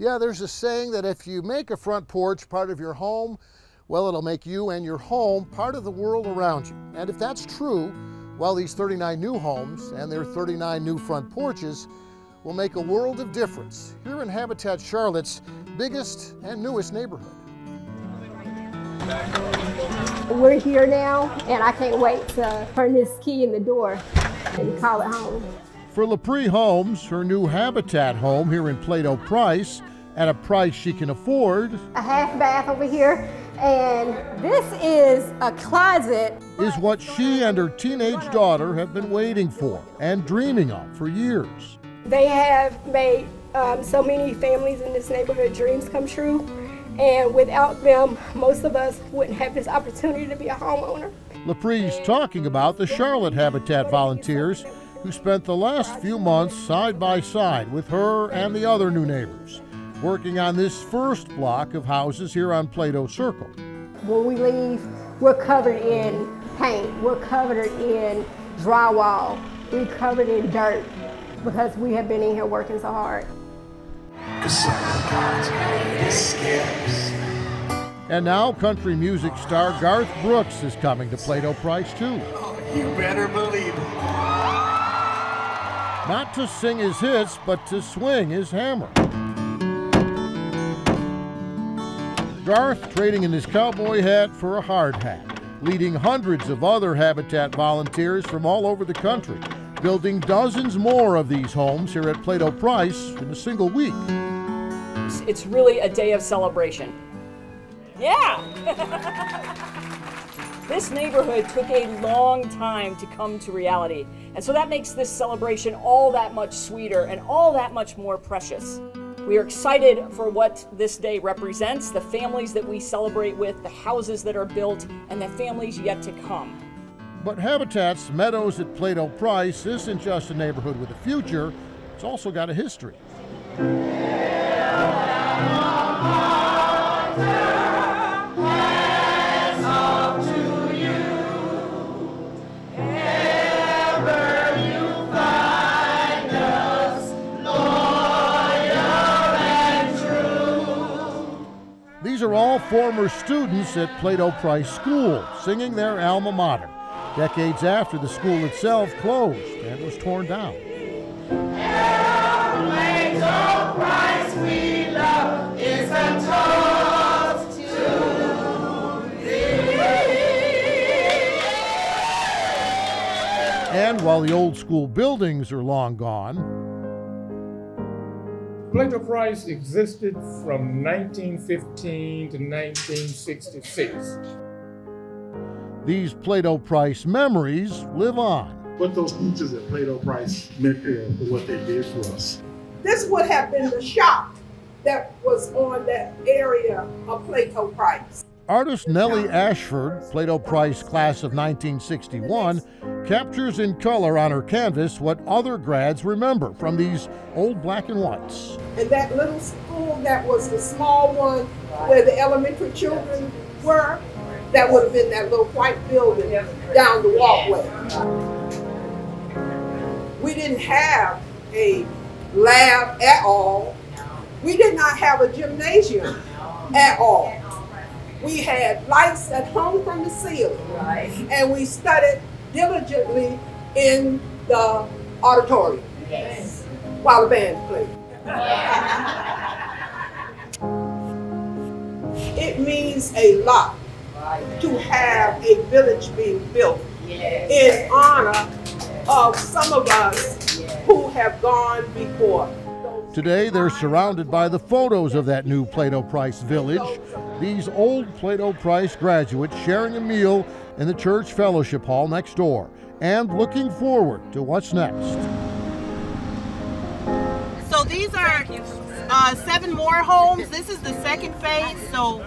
Yeah, there's a saying that if you make a front porch part of your home, well, it'll make you and your home part of the world around you. And if that's true, well, these 39 new homes and their 39 new front porches will make a world of difference here in Habitat Charlotte's biggest and newest neighborhood. We're here now, and I can't wait to turn this key in the door and call it home. For LaPree Homes, her new Habitat home here in Plato Price, at a price she can afford. A half bath over here, and this is a closet. Is what she and her teenage daughter have been waiting for and dreaming of for years. They have made so many families in this neighborhood dreams come true, and without them, most of us wouldn't have this opportunity to be a homeowner. LaPree's talking about the Charlotte Habitat volunteers who spent the last few months side by side with her and the other new neighbors, working on this first block of houses here on Plato Circle. When we leave, we're covered in paint, we're covered in drywall, we're covered in dirt because we have been in here working so hard. And now country music star Garth Brooks is coming to Plato Price too. You better believe it. Not to sing his hits, but to swing his hammer. Garth trading in his cowboy hat for a hard hat, leading hundreds of other Habitat volunteers from all over the country, building dozens more of these homes here at Plato Price in a single week. It's really a day of celebration. Yeah! This neighborhood took a long time to come to reality, and so that makes this celebration all that much sweeter and all that much more precious. We are excited for what this day represents, the families that we celebrate with, the houses that are built, and the families yet to come. But Habitat's Meadows at Plato Price isn't just a neighborhood with a future, it's also got a history. These are all former students at Plato Price School, singing their alma mater, decades after the school itself closed and was torn down. Plato Price we love is a toast to thee. And while the old school buildings are long gone, Plato Price existed from 1915 to 1966. these Plato Price memories live on. What those teachers at Plato Price meant for what they did for us. This would have been the shop that was on that area of Plato Price. Artist Nellie Ashford, Plato Price class of 1961, captures in color on her canvas what other grads remember from these old black and whites. And that little school that was the small one where the elementary children were, that would have been that little white building down the walkway. We didn't have a lab at all. We did not have a gymnasium at all. We had lights that hung from the ceiling, and we studied diligently in the auditorium while the band played. It means a lot to have a village being built in honor of some of us who have gone before. Today, they're surrounded by the photos of that new Plato Price village. These old Plato Price graduates sharing a meal in the church fellowship hall next door and looking forward to what's next. So these are 7 more homes. This is the second phase, so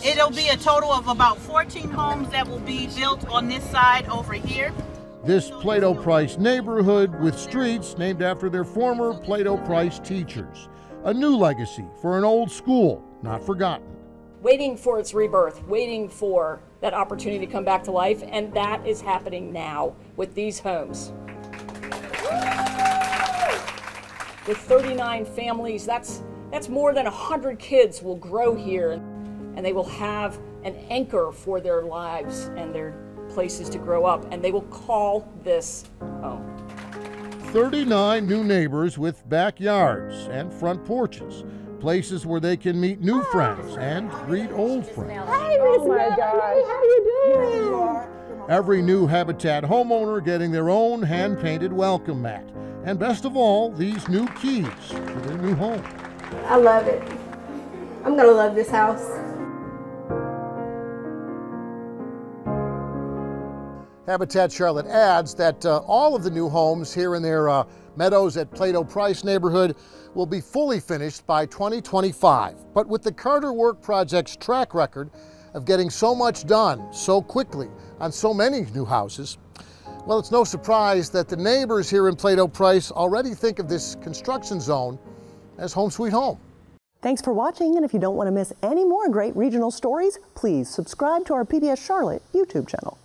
it'll be a total of about 14 homes that will be built on this side over here. This Plato Price neighborhood with streets named after their former Plato Price teachers. A new legacy for an old school, not forgotten. Waiting for its rebirth, waiting for that opportunity to come back to life, and that is happening now with these homes. With 39 families, that's That's more than 100 kids will grow here, and they will have an anchor for their lives and their places to grow up, and they will call this home. 39 new neighbors with backyards and front porches, places where they can meet new friends and greet old friends. Hey, Miss Melanie, how you doing? Every new Habitat homeowner getting their own hand-painted welcome mat. And best of all, these new keys to their new home. I love it. I'm gonna love this house. Habitat Charlotte adds that all of the new homes here in their Meadows at Plato Price neighborhood will be fully finished by 2025. But with the Carter Work Project's track record of getting so much done so quickly on so many new houses, well, it's no surprise that the neighbors here in Plato Price already think of this construction zone as home sweet home. Thanks for watching, and if you don't want to miss any more great regional stories, please subscribe to our PBS Charlotte YouTube channel.